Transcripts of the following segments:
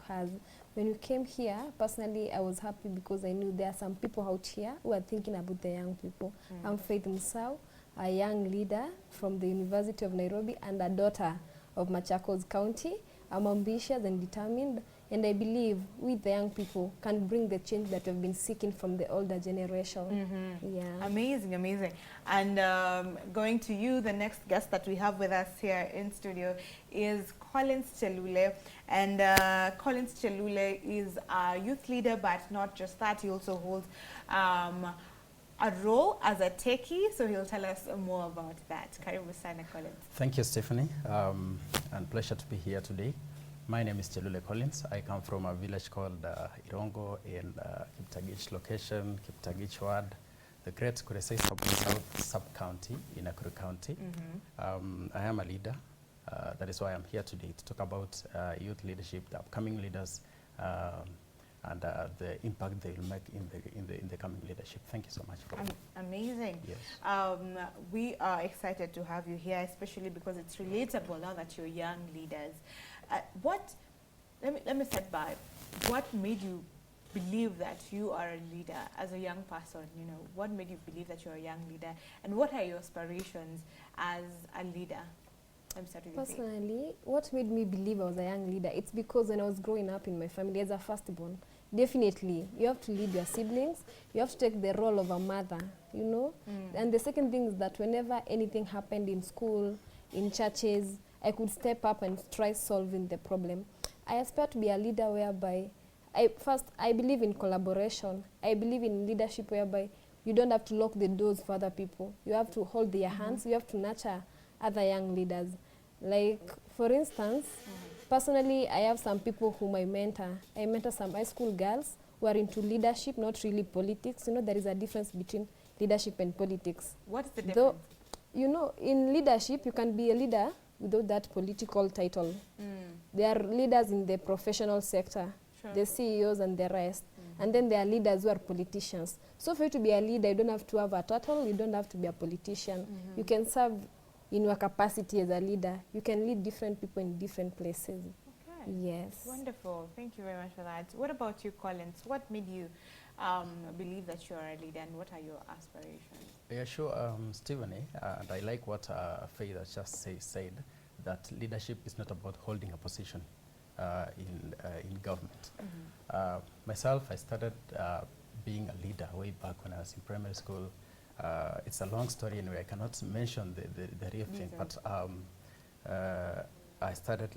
has. When we came here, personally, I was happy because I knew there are some people out here who are thinking about the young people. I'm Faith Musau, a young leader from the University of Nairobi and a daughter of Machakos County. I'm ambitious and determined, and I believe with the young people can bring the change that we've been seeking from the older generation. Yeah. Amazing, amazing. And going to you, the next guest that we have with us here in studio is Collins Chelule. And Collins Chelule is a youth leader, but not just that, he also holds a role as a techie, so he'll tell us more about that. Karibu sana, Collins. Thank you, Stephanie, and pleasure to be here today. My name is Chelule Collins. I come from a village called Irongo in Kiptagich location, Kiptagich ward, the Great Kuresai sub-county in Nakuru County. I am a leader. That is why I'm here today to talk about youth leadership, the upcoming leaders, and the impact they will make in the coming leadership. Thank you so much. Amazing. Yes. We are excited to have you here, especially because it's relatable now that you're young leaders. Let me start by, what made you believe that you are a leader as a young person? You know, what made you believe that you're a young leader, and what are your aspirations as a leader? Personally, what made me believe I was a young leader, it's because when I was growing up in my family as a firstborn, definitely you have to lead your siblings, you have to take the role of a mother, you know. And the second thing is that whenever anything happened in school, in churches, I could step up and try solving the problem. I aspire to be a leader whereby I believe in collaboration. I believe in leadership whereby you don't have to lock the doors for other people. You have to hold their hands. You have to nurture other young leaders. Like, for instance, personally, I have some people whom I mentor. I mentor some high school girls who are into leadership, not really politics. You know, there is a difference between leadership and politics. What's the difference? Though, you know, in leadership, you can be a leader without that political title. There are leaders in the professional sector, the CEOs and the rest. And then there are leaders who are politicians. So for you to be a leader, you don't have to have a title, you don't have to be a politician. You can serve in your capacity as a leader. You can lead different people in different places. Okay. Yes. Wonderful. Thank you very much for that. What about you, Collins? What made you believe that you are a leader, and what are your aspirations? Yeah, sure, Stephanie, and I like what Faith has just said, that leadership is not about holding a position in government. Myself, I started being a leader way back when I was in primary school. It's a long story anyway, I cannot mention the real thing, but I started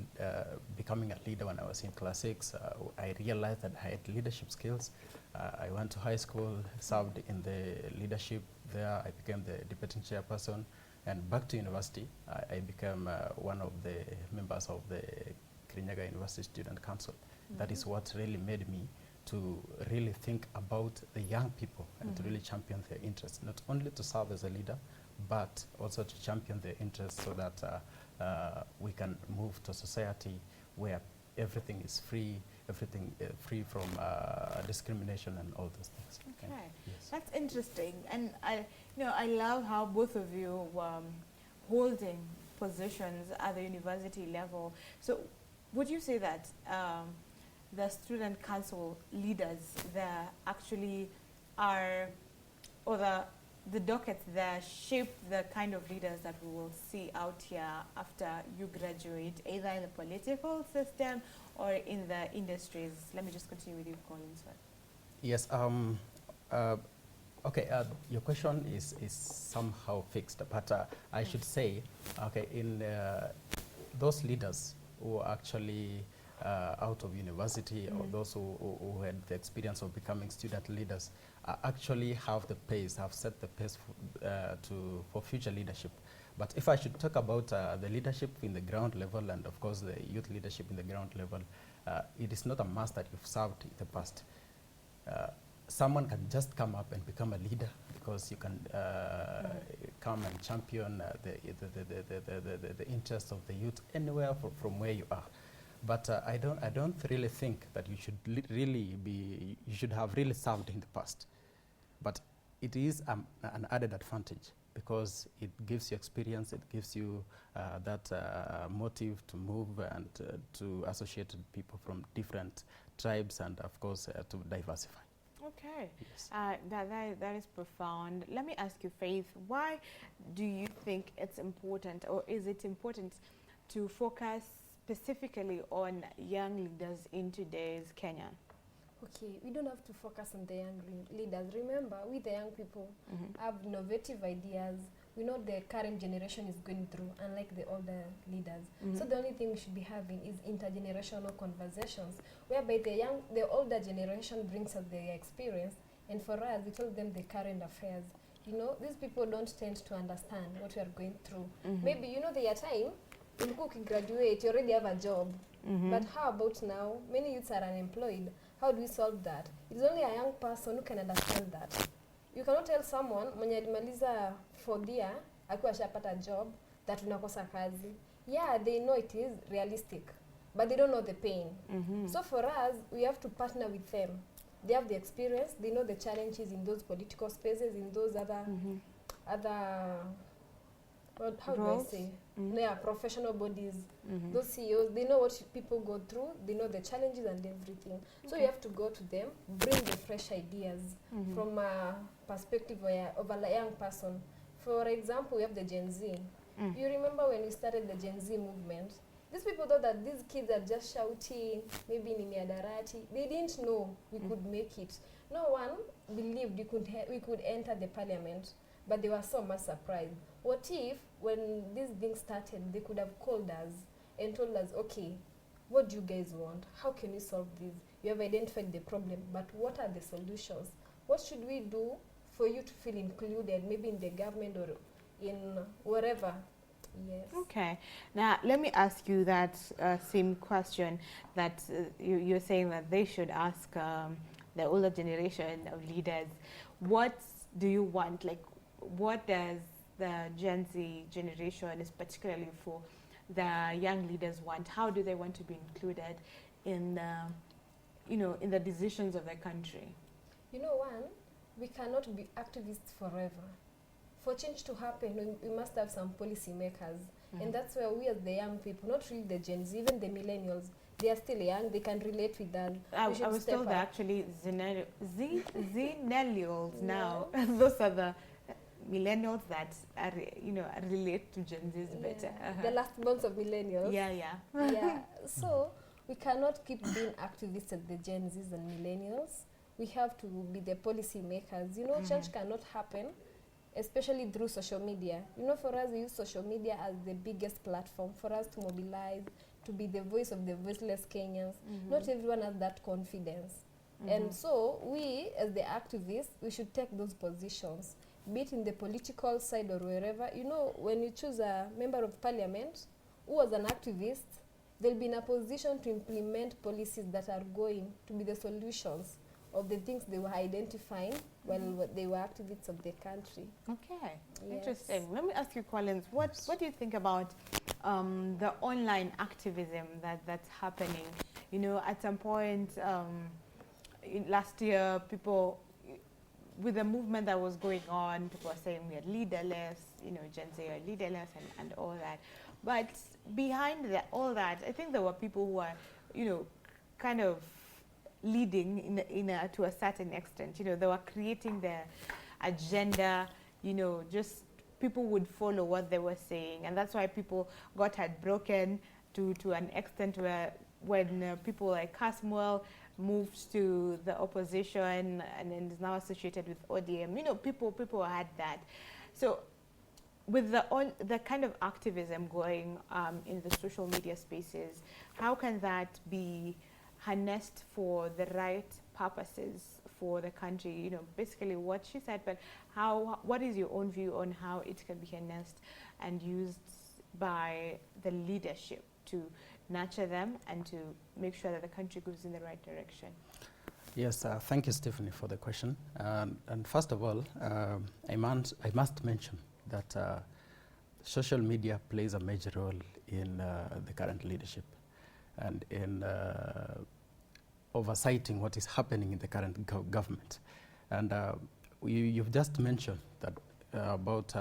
becoming a leader when I was in class 6. I realized that I had leadership skills. I went to high school, served in the leadership there. I became the deputy chairperson, and back to university, I became one of the members of the Kirinyaga University Student Council. That is what really made me to really think about the young people and to really champion their interests, not only to serve as a leader, but also to champion their interests so that we can move to a society where everything is free, everything free from discrimination and all those things. Okay, yes. That's interesting, and I love how both of you holding positions at the university level. So, would you say that the student council leaders there actually are, or the dockets there shape the kind of leaders that we will see out here after you graduate, either in the political system or in the industries? Let me just continue with you, Collins. Yes. Okay. Your question is somehow fixed, but I should say, okay, in those leaders who are actually out of university, or those who had the experience of becoming student leaders, actually have the pace, have set the pace for future leadership. But if I should talk about the leadership in the ground level, and of course the youth leadership in the ground level, it is not a must that you've served in the past. Someone can just come up and become a leader because you can come and champion the interests of the youth anywhere from where you are. But I don't really think that you should you should have really served in the past. But it is an added advantage because it gives you experience, it gives you that motive to move and to associate with people from different tribes and, of course, to diversify. Okay, Yes. that is profound. Let me ask you, Faith, why do you think it's important, or is it important to focus specifically on young leaders in today's Kenya? Okay, we don't have to focus on the young leaders. Remember, we the young people have innovative ideas. We know the current generation is going through, unlike the older leaders. So the only thing we should be having is intergenerational conversations, whereby the older generation brings us their experience, and for us, we tell them the current affairs. You know, these people don't tend to understand what we are going through. Maybe, you know, their time, ulikuwa ukigraduate, you already have a job. But how about now? Many youths are unemployed. How do we solve that? It's only a young person who can understand that. You cannot tell someone mwenye alimaliza 4th year akiwa ashapata job that unakosa kazi. Yeah, they know it is realistic, but they don't know the pain. So for us, we have to partner with them. They have the experience, they know the challenges in those political spaces, in those other how roles? do I say? Yeah, professional bodies. Those CEOs, they know what people go through, they know the challenges and everything. So you have to go to them, bring the fresh ideas from a perspective of a young person. For example, we have the Gen Z. You remember when we started the Gen Z movement? These people thought that these kids are just shouting, maybe in miadarati. They didn't know we could make it. No one believed we could enter the parliament, but they were so much surprised. What if, when this thing started, they could have called us and told us, okay, what do you guys want? How can we solve this? You have identified the problem, but what are the solutions? What should we do for you to feel included, maybe in the government or in wherever? Yes. Okay. Now, let me ask you that same question that you're saying that they should ask the older generation of leaders. What do you want? Like, what does the Gen Z generation, is particularly for the young leaders, want? How do they want to be included in in the decisions of the country? You know, one, we cannot be activists forever. For change to happen, we must have some policy makers. And that's where we as the young people, not really the Gen Z, even the millennials, they are still young, they can relate with us. I was told they're actually Zenennials now. Those are the millennials that are, relate to Gen Z's better. The last months of millennials. Yeah. So we cannot keep being activists as the Gen Zs and millennials. We have to be the policy makers. You know, change cannot happen, especially through social media. You know, for us, we use social media as the biggest platform for us to mobilize, to be the voice of the voiceless Kenyans. Not everyone has that confidence. And so we, as the activists, we should take those positions, be it in the political side or wherever. You know, when you choose a member of parliament who was an activist, they'll be in a position to implement policies that are going to be the solutions of the things they were identifying while they were activists of the country. Okay, Yes. interesting. Let me ask you, Collins, what do you think about the online activism that's happening? You know, at some point last year, people, with the movement that was going on, people were saying we are leaderless, Gen Z are leaderless and all that. But behind all that, I think there were people who are, kind of leading to a certain extent. They were creating their agenda, just people would follow what they were saying. And that's why people got heartbroken to an extent where when people like Casmuel moved to the opposition and then is now associated with ODM, people had that. So with the kind of activism going in the social media spaces, how can that be harnessed for the right purposes for the country? Basically what she said, but what is your own view on how it can be harnessed and used by the leadership to nurture them and to make sure that the country goes in the right direction? Yes, thank you, Stephanie, for the question. And first of all, I must mention that social media plays a major role in the current leadership and in oversighting what is happening in the current government. And you've just mentioned that about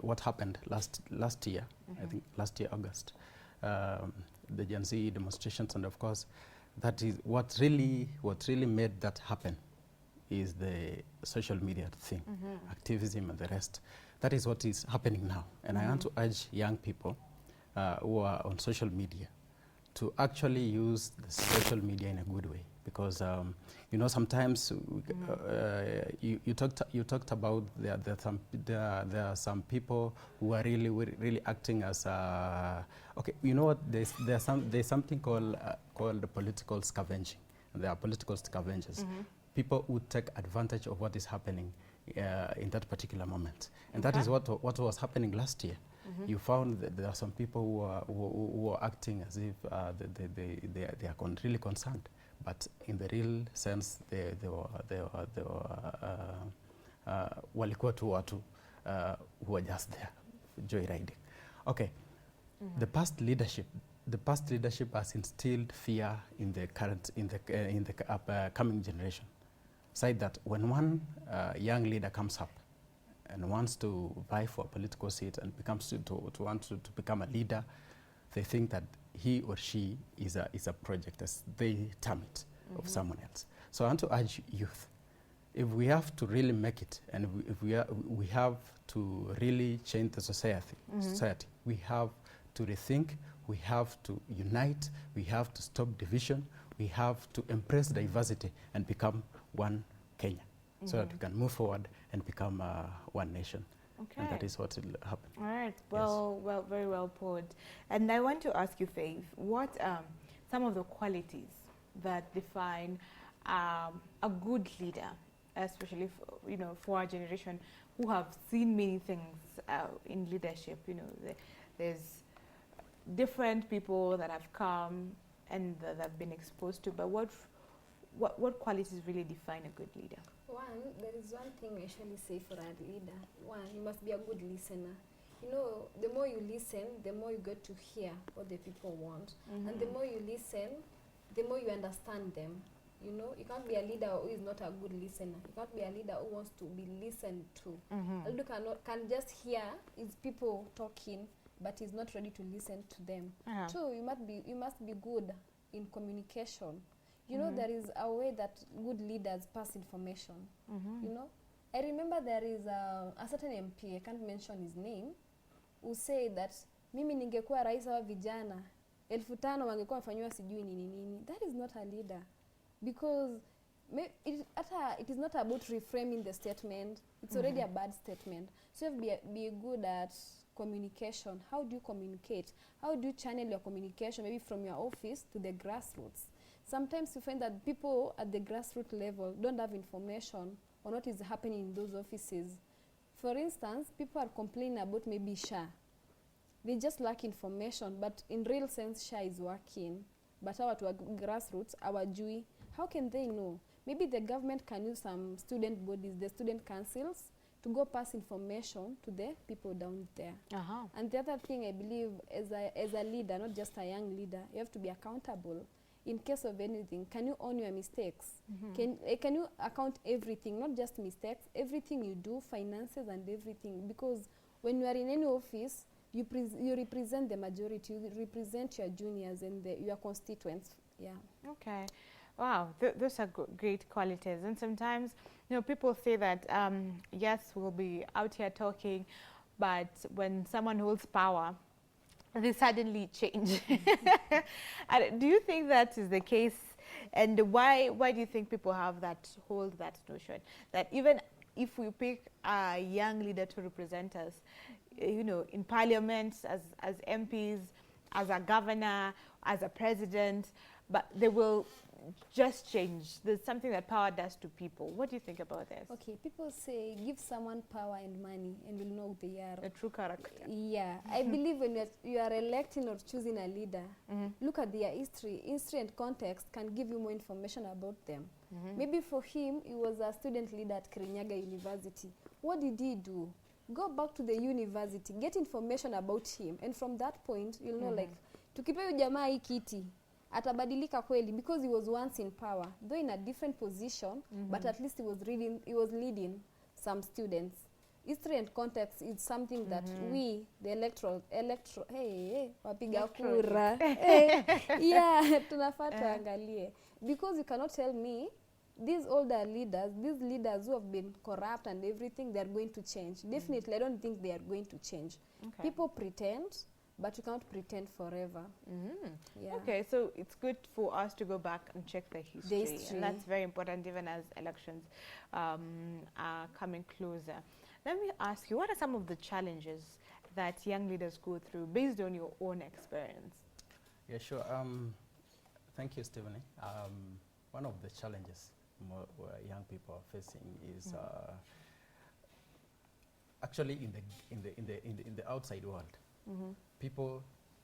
what happened last year. I think last year August, the Gen Z demonstrations, and of course, that is what really made that happen is the social media thing, activism and the rest. That is what is happening now, and I want to urge young people who are on social media to actually use the social media in a good way, because you know, sometimes you talked about there are some people who are really acting as okay, you know what, there's something called political scavenging. There are political scavengers, people who take advantage of what is happening in that particular moment, and that is what was happening last year. You found that there are some people who are acting as if they are really concerned, but in the real sense they were walikuwa tu watu who were just there joyriding. Okay, the past leadership has instilled fear in the coming generation. Said that when one young leader comes up and wants to vie for a political seat and want to become a leader, they think that he or she is a project, as they term it, of someone else. So I want to urge youth, if we have to really make it, and if we have to really change the society, we have to rethink, we have to unite, we have to stop division, we have to embrace diversity and become one Kenya, so that we can move forward and become one nation. Okay. And that is what will happen. All right. Well, yes. Very well put. And I want to ask you, Faith, what some of the qualities that define a good leader, especially for our generation who have seen many things in leadership. You know, there's different people that have come and that have been exposed to. But what qualities really define a good leader? One, there is one thing I usually say for a leader. One, you must be a good listener. You know, the more you listen, the more you get to hear what the people want. And the more you listen, the more you understand them. You know, you can't be a leader who is not a good listener. You can't be a leader who wants to be listened to. A leader can just hear his people talking, but is not ready to listen to them. Two, you must be good in communication. You know, there is a way that good leaders pass information. You know, I remember there is a certain MP, I can't mention his name, who said that mimi ningekuwa rais wa vijana 5,000 wangekuwa wafanywa sijui nini. That is not a leader, because it is not about reframing the statement. It's already a bad statement. So you have to be good at communication. How do you communicate? How do you channel your communication, maybe from your office to the grassroots? Sometimes you find that people at the grassroots level don't have information on what is happening in those offices. For instance, people are complaining about maybe SHA. They just lack information, but in real sense, SHA is working. But our grassroots, our GUI, how can they know? Maybe the government can use some student bodies, the student councils, to go pass information to the people down there. And the other thing I believe, as a leader, not just a young leader, you have to be accountable. In case of anything, can you own your mistakes? Can you account everything, not just mistakes, everything you do, finances and everything? Because when you are in any office, you represent the majority, you represent your juniors and your constituents. Yeah. Okay. Wow, those are great qualities. And sometimes, people say that, yes, we'll be out here talking, but when someone holds power, they suddenly change. Do you think that is the case? And why do you think people hold that notion? That even if we pick a young leader to represent us, in parliament, as MPs, as a governor, as a president, but they will just change. There's something that power does to people. What do you think about this? Okay, people say give someone power and money and we'll know who they are. A true character. Yeah, I believe when you are electing or choosing a leader, look at their history. History and context can give you more information about them. Maybe for him, he was a student leader at Kirinyaga University. What did he do? Go back to the university, get information about him, and from that point, you'll know like, tukipe huyu jamaa hii kiti, atabadilika kweli, because he was once in power, though in a different position, but at least he was leading some students. history and context is something that we, the wapiga Electoral. kura, yeah, tunafaa tuangalie. Because you cannot tell me these older leaders, these leaders who have been corrupt and everything, they are going to change. Definitely, I don't think they are going to change. Okay. People pretend, but you can't pretend forever. Yeah. Okay, so it's good for us to go back and check the history. history. And that's very important even as elections are coming closer. Let me ask you, what are some of the challenges that young leaders go through based on your own experience? Yeah, sure. Thank you, Stephanie. One of the challenges young people are facing is actually in the outside world. People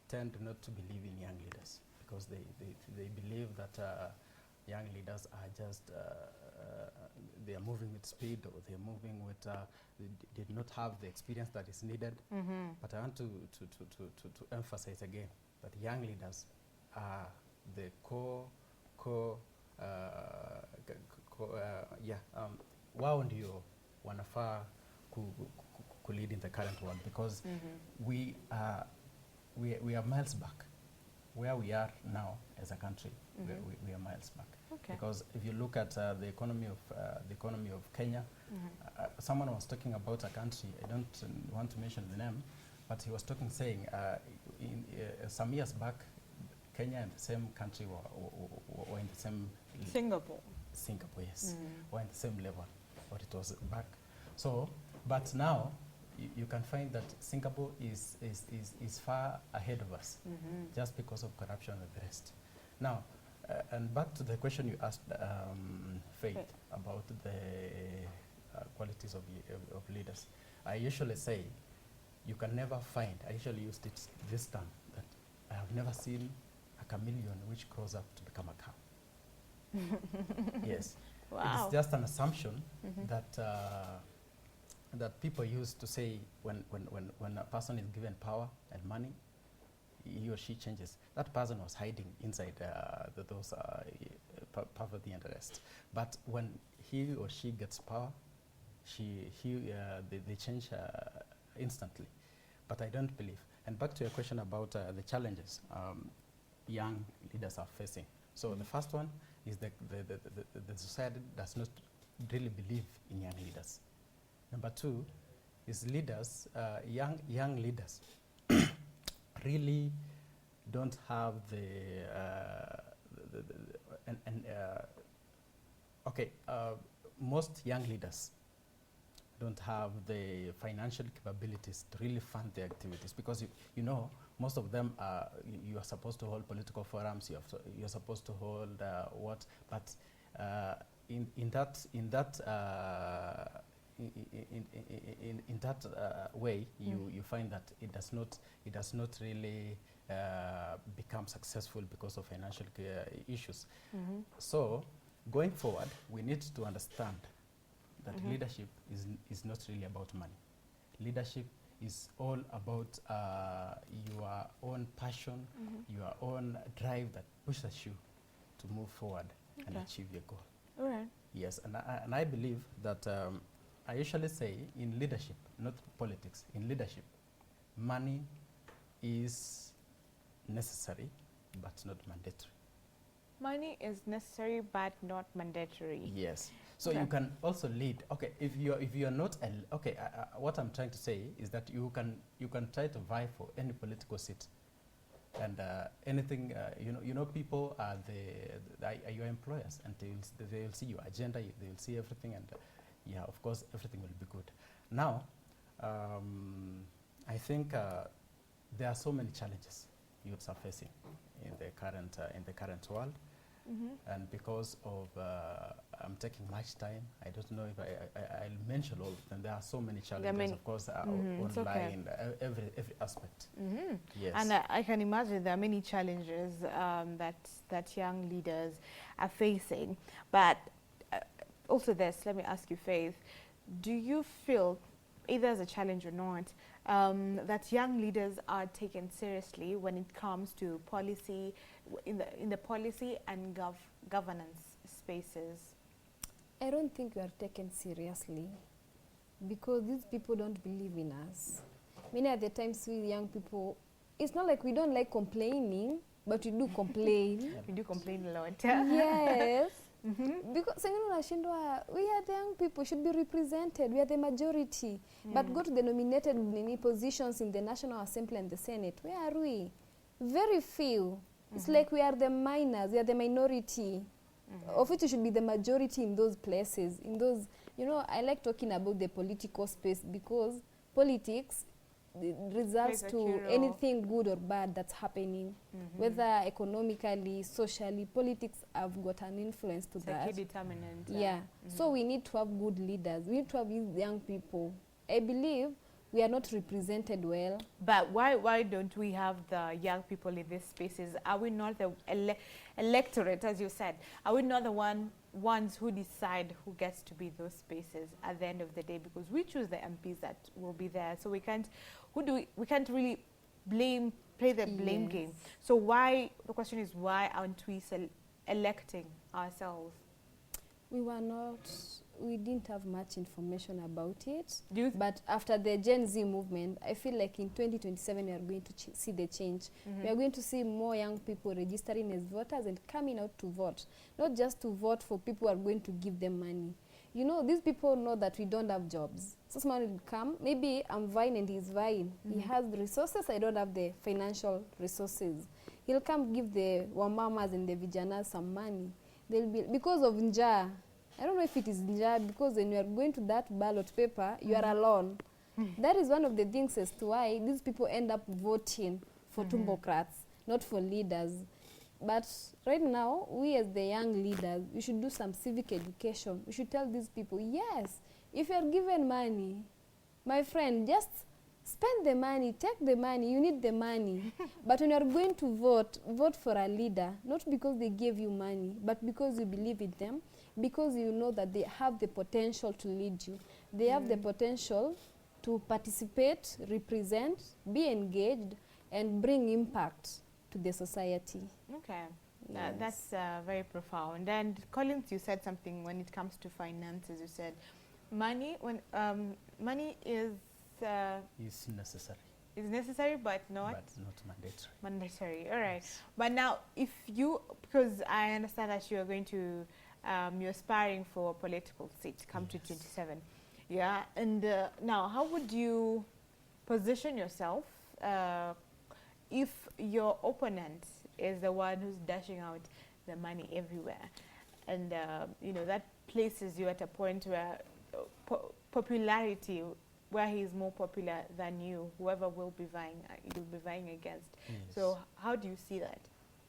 tend not to believe in young leaders because they believe that young leaders are just they are moving with speed, or they are moving with they did not have the experience that is needed. But I want to emphasize again that young leaders are the wao ndio wanafaa ku lead in the current world, because we are miles back. Where we are now as a country, we are miles back. Okay. Because if you look at the economy of Kenya, someone was talking about a country. I don't want to mention the name, but he was talking, saying some years back, Kenya and the same country were in the same Singapore, yes, were in the same level, but it was back. So, but now you can find that Singapore is far ahead of us, just because of corruption and the rest. Now, and back to the question you asked, Faith, about the qualities of leaders. I usually say, you can never find, I usually use this term, that I have never seen a chameleon which grows up to become a cow. Yes. Wow. It's just an assumption that people use to say when a person is given power and money, he or she changes. That person was hiding inside those poverty and the rest. But when he or she gets power, they change instantly. But I don't believe. And back to your question about the challenges young leaders are facing. So the first one is the society does not really believe in young leaders. Number two is leaders, young leaders really don't have most young leaders don't have the financial capabilities to really fund their activities, because you know, most of them you are supposed to hold political forums, you're supposed to hold but in that way, you find that it does not really become successful because of financial issues. So going forward, we need to understand that leadership is not really about money. Leadership is all about your own passion, your own drive that pushes you to move forward and achieve your goal. All right. Yes, and I believe that I usually say in leadership, not politics, in leadership, money is necessary but not mandatory. Money is necessary but not mandatory. Yes. So you can also lead. Okay, if you are not what I'm trying to say is that you can try to vie for any political seat, and anything you know people are your employers, and they will see your agenda, they will see everything, and yeah, of course everything will be good. Now, I think there are so many challenges youths are facing in the current world. And because of I'm taking much time, I don't know if I'll mention all of them. There are so many challenges, of course, online, every aspect. Yes. And I can imagine there are many challenges that young leaders are facing. But also this, let me ask you, Faith, do you feel, either as a challenge or not, that young leaders are taken seriously when it comes to policy, in the policy and governance spaces? I don't think we are taken seriously, because these people don't believe in us. Many of the times we young people, it's not like we don't like complaining, but we do complain. We do complain a lot. Yes. Because we are the young people, should be represented. We are the majority. But go to the nominated positions in the National Assembly and the Senate. Where are we? Very few. It's like we are the minors, we are the minority. Of which we should be the majority in those places. In those, I like talking about the political space because politics results to anything good or bad that's happening, whether economically, socially. Politics have got an influence to that. It's a key determinant. Yeah. So we need to have good leaders. We need to have these young people. I believe we are not represented well. But why don't we have the young people in these spaces? Are we not the electorate, as you said? Are we not the ones who decide who gets to be those spaces at the end of the day? Because we choose the MPs that will be there. So we can't really play the blame game. So the question is, why aren't we electing ourselves? We didn't have much information about it. But after the Gen Z movement, I feel like in 2027 we are going to see the change. We are going to see more young people registering as voters and coming out to vote. Not just to vote for people who are going to give them money. These people know that we don't have jobs. So someone will come, maybe I'm vying and he's vying. He has the resources, I don't have the financial resources. He'll come give the wamamas and the vijanas some money. They'll be, because of njaa. I don't know if it is njaa, because when you are going to that ballot paper, you are alone. That is one of the things as to why these people end up voting for tumbocrats, not for leaders. But right now, we as the young leaders, we should do some civic education. We should tell these people, yes, if you are given money, my friend, just spend the money, take the money, you need the money. But when you are going to vote for a leader, not because they gave you money, but because you believe in them, because you know that they have the potential to lead you. They have the potential to participate, represent, be engaged, and bring impact to the society. Okay. Yes. That's very profound. And Collins, you said something when it comes to finances. You said money money is necessary. Is necessary, but not mandatory. Mandatory. All right. But now, because I understand that you are going to, you're aspiring for a political seat come to 27. Yeah. And now, how would you position yourself if your opponent is the one who's dashing out the money everywhere, and that places you at a point where popularity, where he is more popular than you, whoever will be vying against. Yes. So how do you see that?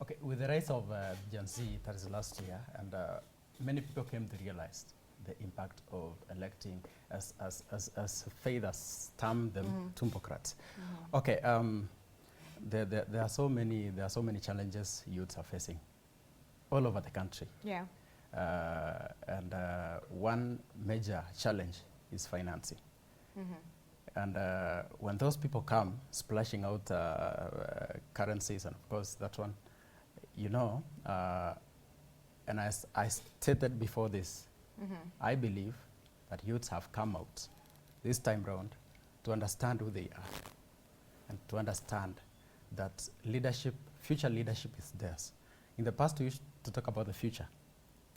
Okay, with the rise of Gen Z, that is last year, and many people came to realize the impact of electing, as Faith has termed them, tumbocrats. Okay. There are so many challenges youths are facing all over the country. Yeah. And one major challenge is financing. And when those people come splashing out currencies, and of course that one, and as I stated before this, I believe that youths have come out this time round to understand who they are and to understand that future leadership is theirs. In the past, we used to talk about the future,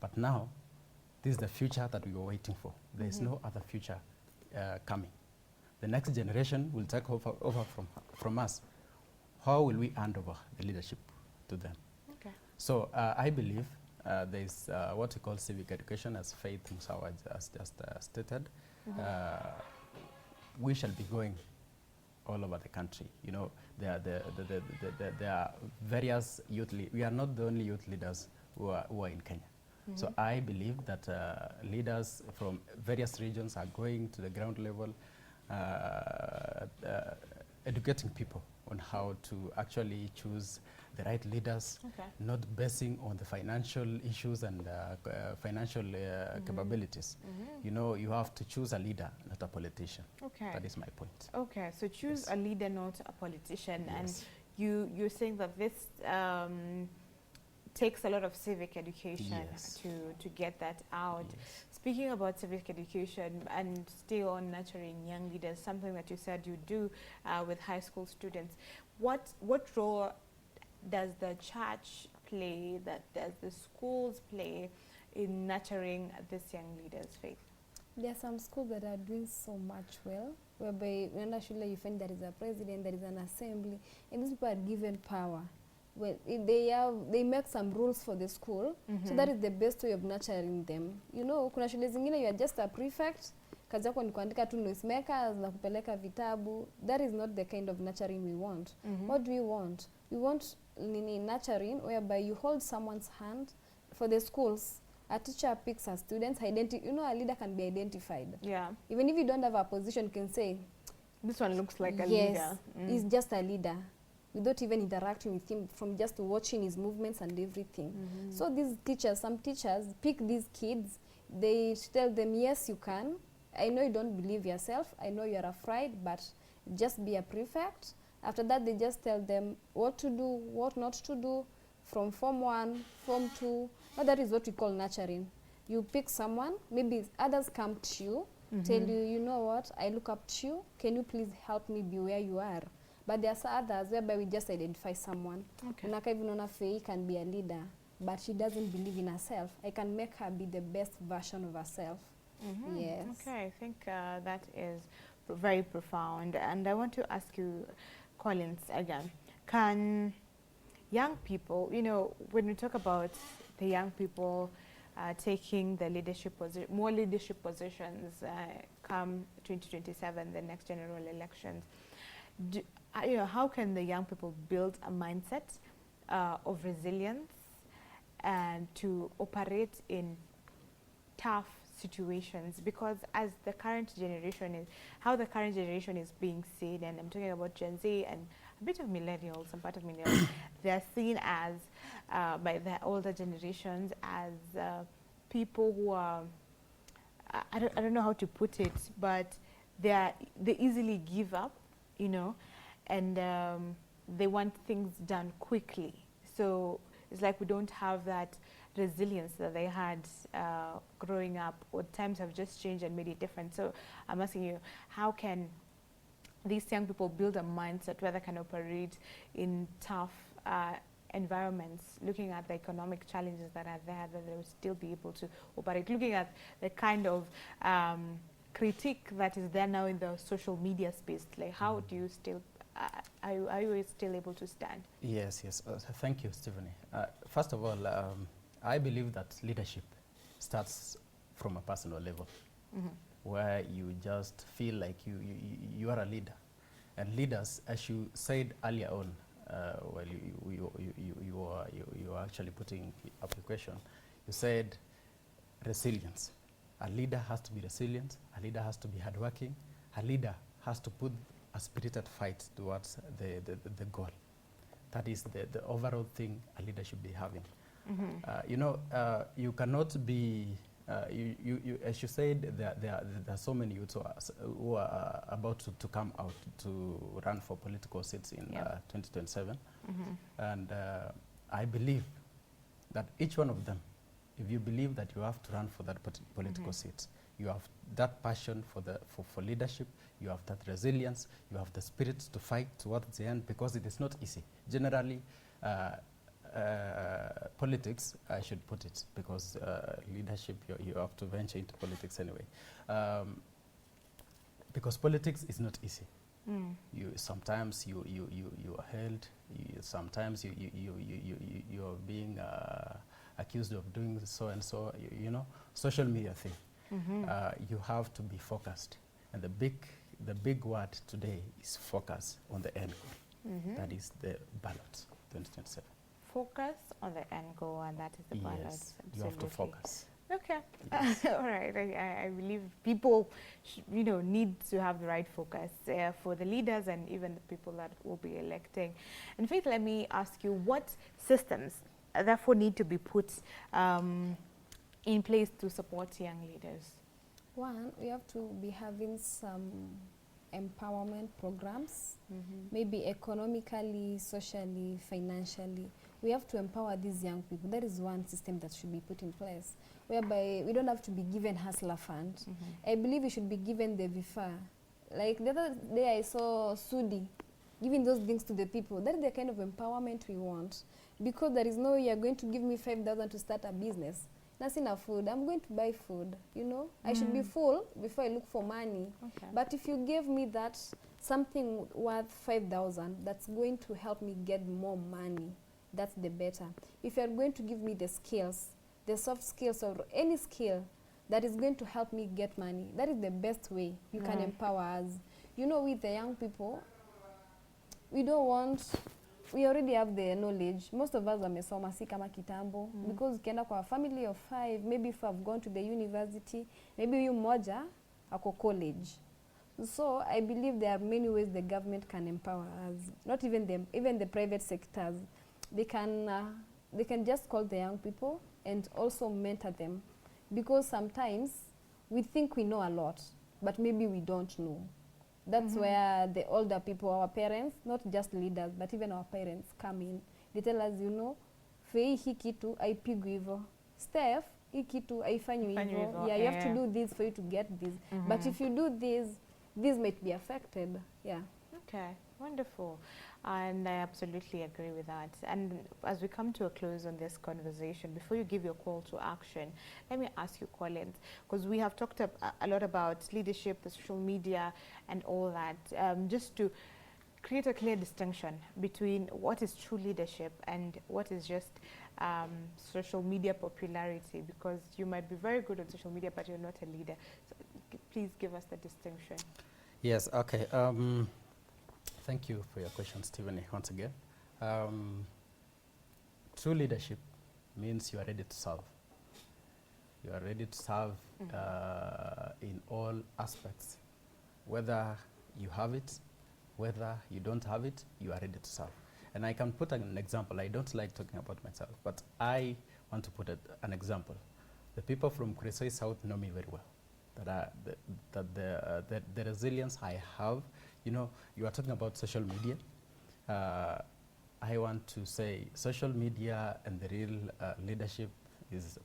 but now, this is the future that we were waiting for. There is no other future coming. The next generation will take over from us. How will we hand over the leadership to them? Okay. So I believe there is what we call civic education, as Faith Musawa has just stated. We shall be going all over the country. There are various youth leaders. We are not the only youth leaders who are in Kenya. So I believe that leaders from various regions are going to the ground level, educating people on how to actually choose the right leaders, not basing on the financial issues and financial capabilities. You have to choose a leader, not a politician. Okay. That is my point. Okay, so choose a leader, not a politician. Yes. And you're saying that this takes a lot of civic education Yes. to get that out. Yes. Speaking about civic education and still on nurturing young leaders, something that you said you do with high school students, what role does the church play, that does the schools play in nurturing this young leaders' faith? There are some schools that are doing so much well, whereby when shule you find there is a president, there is an assembly, and these people are given power. Well, they make some rules for the school, so that is the best way of nurturing them. You know, kuna shule zingine you are just a prefect, kazi yako ni kuandika tu noisemakers na kupeleka vitabu. That is not the kind of nurturing we want. What do we want? We want nurturing whereby you hold someone's hand. For the schools, a teacher picks her students, you know, a leader can be identified. Yeah. Even if you don't have a position, you can say, this one looks like a yes, leader. he's just a leader, without even interacting with him, from just watching his movements and everything. So these teachers, some teachers pick these kids, they tell them, yes, you can. I know you don't believe yourself, I know you're afraid, but just be a prefect. After that, they just tell them what to do, what not to do, from Form 1, Form 2. Now that is what we call nurturing. You pick someone, maybe others come to you, tell you, you know what, I look up to you, can you please help me be where you are? But there are others whereby we just identify someone. Okay. Unaka even Ona Faye can be a leader, but she doesn't believe in herself. I can make her be the best version of herself. Yes. Okay, I think that is very profound. And I want to ask you, Collins, again, can young people, you know, when we talk about the young people taking the more leadership positions come 2027, the next general elections, you know, how can the young people build a mindset of resilience and to operate in tough situations? Because as the current generation is, how the current generation is being seen, and I'm talking about Gen Z and a bit of millennials, some part of millennials, they're seen as, by the older generations, as people who are, I don't know how to put it, but they easily give up, you know, and they want things done quickly. So it's like we don't have that resilience that they had growing up, or times have just changed and made it different. So I'm asking you, how can these young people build a mindset where they can operate in tough environments, looking at the economic challenges that are there, that they will still be able to operate, looking at the kind of critique that is there now in the social media space? Like, how do you still, are you still able to stand? Yes, yes. Thank you, Stephanie. First of all, I believe that leadership starts from a personal level, where you just feel like you are a leader. And leaders, as you said earlier on, while you were actually putting up the question, you said resilience. A leader has to be resilient. A leader has to be hardworking. A leader has to put a spirited fight towards the goal. That is the overall thing a leader should be having. You know, you cannot be, as you said, there are so many youths who are about to come out to run for political seats in 2027. And I believe that each one of them, if you believe that you have to run for that political seat, you have that passion for leadership, you have that resilience, you have the spirit to fight towards the end, because it is not easy. Generally, politics, I should put it, because leadership, you have to venture into politics anyway. Because politics is not easy. Sometimes you are held. Sometimes you are being accused of doing so and so. You know, social media thing. You have to be focused, and the big word today is focus on the end goal. That is the ballot 2027. Focus on the end goal, and that is the ballot. Yes, you have to focus. Okay. Yes. All right. I believe people, you know, need to have the right focus for the leaders and even the people that will be electing. And Faith, let me ask you, what systems therefore need to be put in place to support young leaders? One, we have to be having some empowerment programs, maybe economically, socially, financially, we have to empower these young people. That is one system that should be put in place, whereby we don't have to be given hustler fund. I believe we should be given the VIFA. Like the other day I saw Sudi giving those things to the people. That is the kind of empowerment we want. Because there is no way you're going to give me 5,000 to start a business. That's enough food. I'm going to buy food, you know. I should be full before I look for money. Okay. But if you give me that something worth 5,000, that's going to help me get more money. That's the better. If you're going to give me the skills, the soft skills or any skill that is going to help me get money, that is the best way you can empower us. You know, with the young people, we don't want, we already have the knowledge. Most of us wamesoma si kama kitambo, because ukienda kwa family of 5, maybe if I've gone to the university, maybe huyu mmoja ako college. So I believe there are many ways the government can empower us. Not even the private sectors. They can just call the young people and also mentor them, because sometimes we think we know a lot, but maybe we don't know. That's where the older people, our parents, not just leaders, but even our parents come in. They tell us, you know, Fei hii kitu haipigwi hivyo. Steph, hii kitu haifanywi hivyo. Yeah, you have to do this for you to get this. But if you do this might be affected. Yeah. Okay, wonderful. And I absolutely agree with that. And as we come to a close on this conversation, before you give your call to action, let me ask you, Collins, because we have talked a lot about leadership, the social media, and all that, just to create a clear distinction between what is true leadership and what is just social media popularity, because you might be very good on social media, but you're not a leader. So please give us the distinction. Yes, okay. Thank you for your question, Stephanie, once again. True leadership means you are ready to serve. You are ready to serve in all aspects. Whether you have it, whether you don't have it, you are ready to serve. And I can put an example. I don't like talking about myself, but I want to put an example. The people from Kuresoi South know me very well. The resilience I have, you know, you are talking about social media. I want to say social media and the real leadership is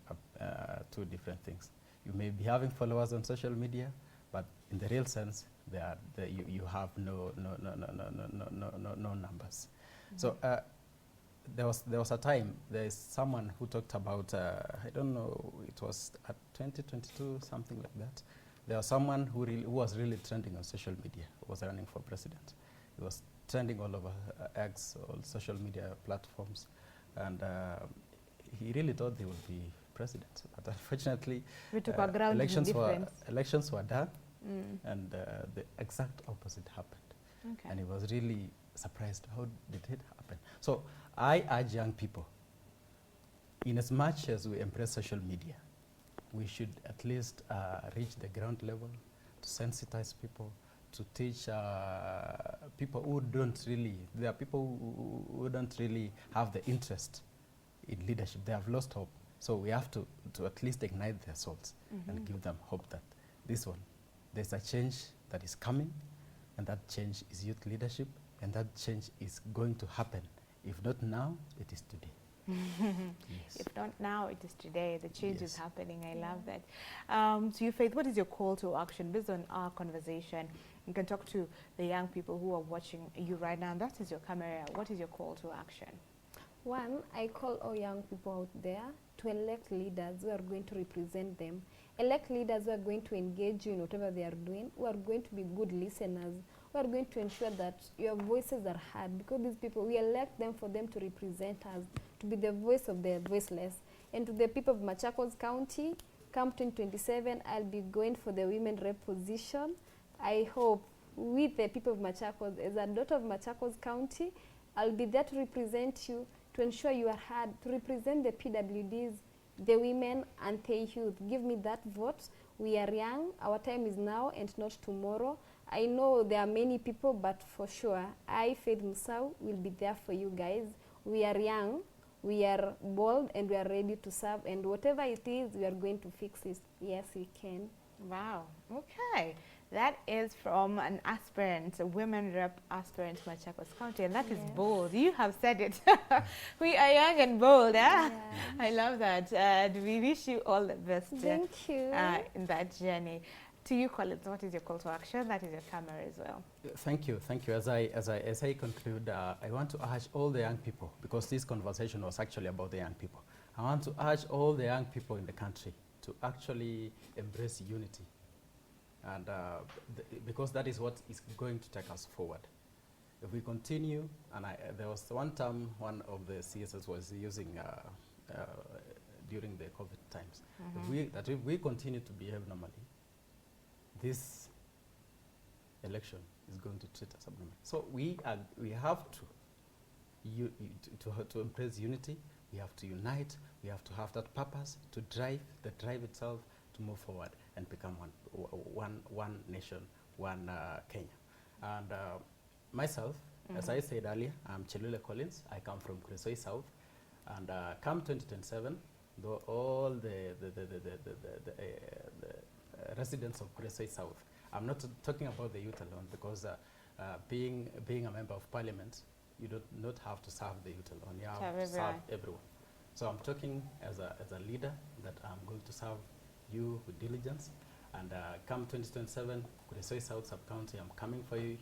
two different things. You may be having followers on social media, but in the real sense, you have no numbers. So there was a time, there is someone who talked about, I don't know, it was at 2022, something like that. There was someone who was really trending on social media, who was running for president. He was trending all over X, all social media platforms, and he really thought he would be president. But unfortunately, elections were done, and the exact opposite happened. Okay. And he was really surprised, how did it happen? So I urge young people, in as much as we embrace social media, we should at least reach the ground level to sensitize people, to teach people who don't really, there are people who don't really have the interest in leadership. They have lost hope. So we have to at least ignite their souls and give them hope that this one, there's a change that is coming, and that change is youth leadership, and that change is going to happen. If not now, it is today. Yes. If not now, it is today. The change is happening. I love that. So, Faith, what is your call to action based on our conversation? You can talk to the young people who are watching you right now. That is your camera. What is your call to action? One, I call all young people out there to elect leaders who are going to represent them. Elect leaders who are going to engage you in whatever they are doing, who are going to be good listeners, who are going to ensure that your voices are heard, because these people, we elect them for them to represent us, to be the voice of the voiceless. And to the people of Machakos County, come 2027, I'll be going for the women rep position. I hope with the people of Machakos, as a daughter of Machakos County, I'll be there to represent you, to ensure you are heard, to represent the PWDs, the women and the youth. Give me that vote. We are young. Our time is now and not tomorrow. I know there are many people, but for sure, I, Faith Musau, will be there for you guys. We are young, we are bold, and we are ready to serve. And whatever it is, we are going to fix it. Yes, we can. Wow. Okay. That is from an aspirant, a women rep aspirant from Machakos County, and that is Yes. bold. You have said it. We are young and bold, eh? Yeah. I love that. And we wish you all the best Thank you. in that journey. To you, Collins, what is your call to action? That is your camera as well. Thank you, thank you. As I conclude, I want to urge all the young people, because this conversation was actually about the young people. I want to urge all the young people in the country to actually embrace unity, and because that is what is going to take us forward. If we continue, and there was one term one of the CSS was using during the COVID times, if we continue to behave normally, this election is going to treat us abnormally. So we have to embrace unity. We have to unite. We have to have that purpose to drive the drive itself to move forward and become one nation, one Kenya. And myself, as I said earlier, I'm Chelule Collins. I come from Kuresoi South, and come 2027, though all the residents of Kuresoi South. I'm not talking about the youth alone, because being a member of parliament, you do not have to serve the youth alone. You have to serve everyone. So I'm talking as a leader that I'm going to serve you with diligence. And come 2027, Kuresoi South Sub-County, I'm coming for you.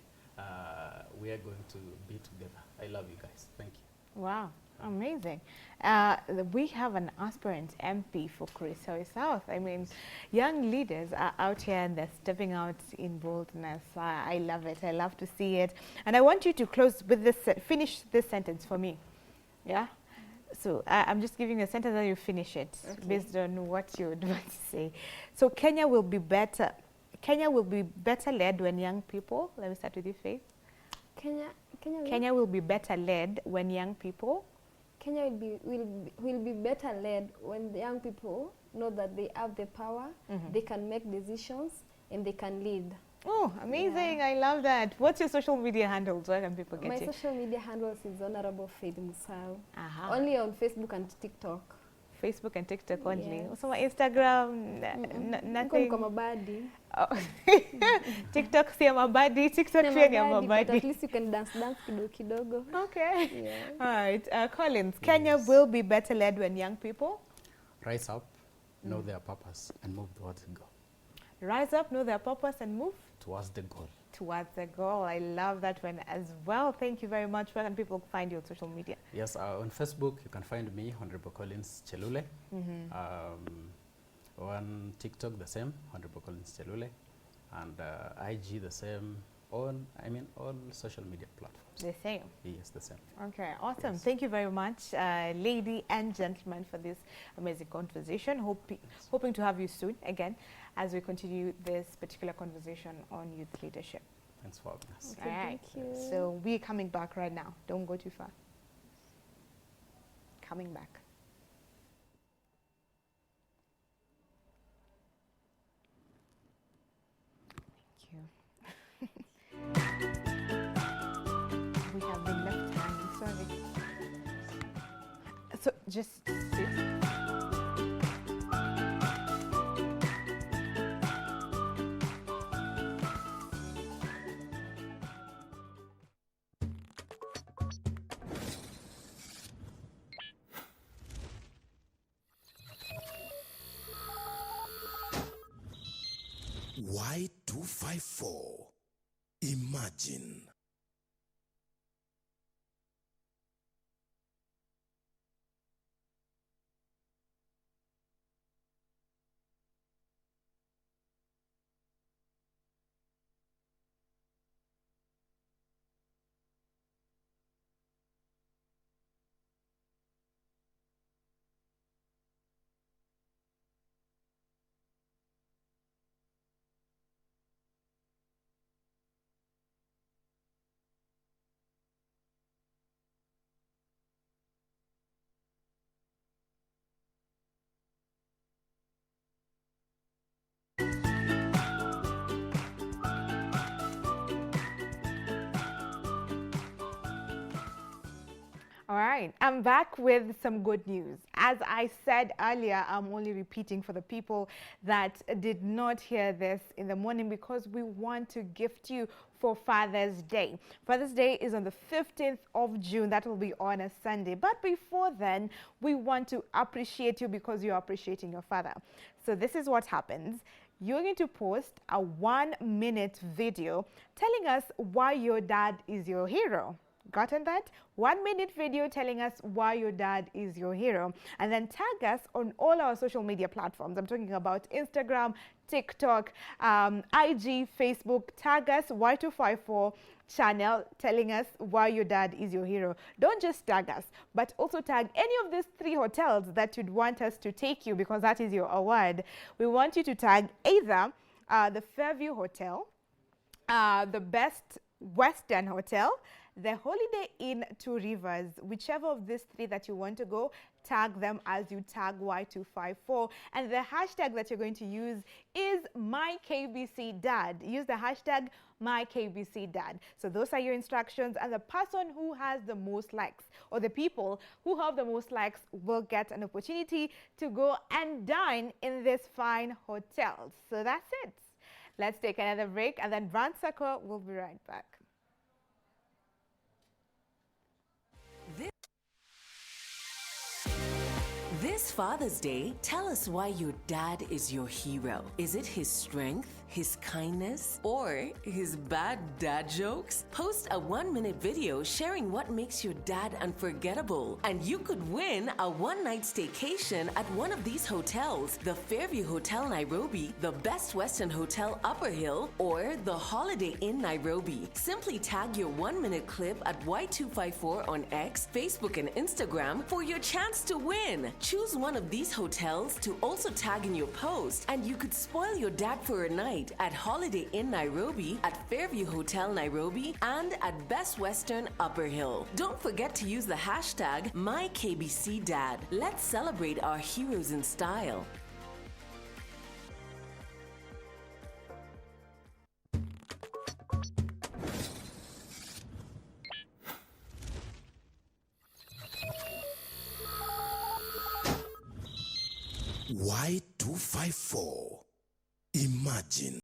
We are going to be together. I love you guys. Thank you. Wow. Amazing. We have an aspirant MP for Kuresoi South. I mean, young leaders are out here and they're stepping out in boldness. I love it. I love to see it. And I want you to close with this, finish this sentence for me. Yeah? So I'm just giving a sentence and you finish it based on what you would want to say. So Kenya will be better led when young people, let me start with you, Faith. Kenya will be better led when young people. Kenya will be better led when the young people know that they have the power, they can make decisions, and they can lead. Oh, amazing. Yeah. I love that. What's your social media handles? Where can people get you? My social media handles is Honorable Faith Musau. Only on Facebook and TikTok. Facebook and TikTok only. Yes. So my Instagram, nothing. Oh. TikTok siya mabadi, TikTok siya mabadi. But at least you can dance kidogo. Okay. Yeah. All right. Collins, yes. Kenya will be better led when young people rise up, know their purpose, and move towards the goal. Rise up, know their purpose, and move towards the goal. Towards the goal. I love that one as well. Thank you very much. Where can people find you on social media? Yes, on Facebook, you can find me, Honorable Collins Chelule. On TikTok, the same, Honorable Collins Chelule. And IG, the same. All social media platforms. The same? Yes, the same. Okay, awesome. Yes. Thank you very much, lady and gentlemen, for this amazing conversation. Hoping to have you soon again as we continue this particular conversation on youth leadership. Thanks for having us. Okay, all right. Thank you. So we're coming back right now. Don't go too far. Coming back. We have been left hanging, sorry. So just sit. Y254. Imagine. All right, I'm back with some good news. As I said earlier, I'm only repeating for the people that did not hear this in the morning because we want to gift you for Father's Day. Father's Day is on the 15th of June. That will be on a Sunday. But before then, we want to appreciate you because you're appreciating your father. So this is what happens. You're going to post a 1-minute video telling us why your dad is your hero. Gotten that? 1-minute video telling us why your dad is your hero. And then tag us on all our social media platforms. I'm talking about Instagram, TikTok, IG, Facebook. Tag us Y254 channel telling us why your dad is your hero. Don't just tag us, but also tag any of these 3 hotels that you'd want us to take you because that is your award. We want you to tag either the Fairview Hotel, the Best Western Hotel, the Holiday Inn 2 Rivers, whichever of these 3 that you want to go, tag them as you tag Y254. And the hashtag that you're going to use is MyKBCDad. Use the hashtag MyKBCDad. So those are your instructions, and the person who has the most likes, or the people who have the most likes, will get an opportunity to go and dine in this fine hotel. So that's it. Let's take another break, and then Brand Circle will be right back. This Father's Day, tell us why your dad is your hero. Is it his strength, his kindness, or his bad dad jokes? Post a 1-minute video sharing what makes your dad unforgettable. And you could win a 1-night staycation at one of these hotels: the Fairview Hotel Nairobi, the Best Western Hotel Upper Hill, or the Holiday Inn Nairobi. Simply tag your 1-minute clip at Y254 on X, Facebook, and Instagram for your chance to win. Choose one of these hotels to also tag in your post, and you could spoil your dad for a night at Holiday Inn Nairobi, at Fairview Hotel Nairobi, and at Best Western Upper Hill. Don't forget to use the hashtag MyKBCDad. Let's celebrate our heroes in style. Y254. Imagine.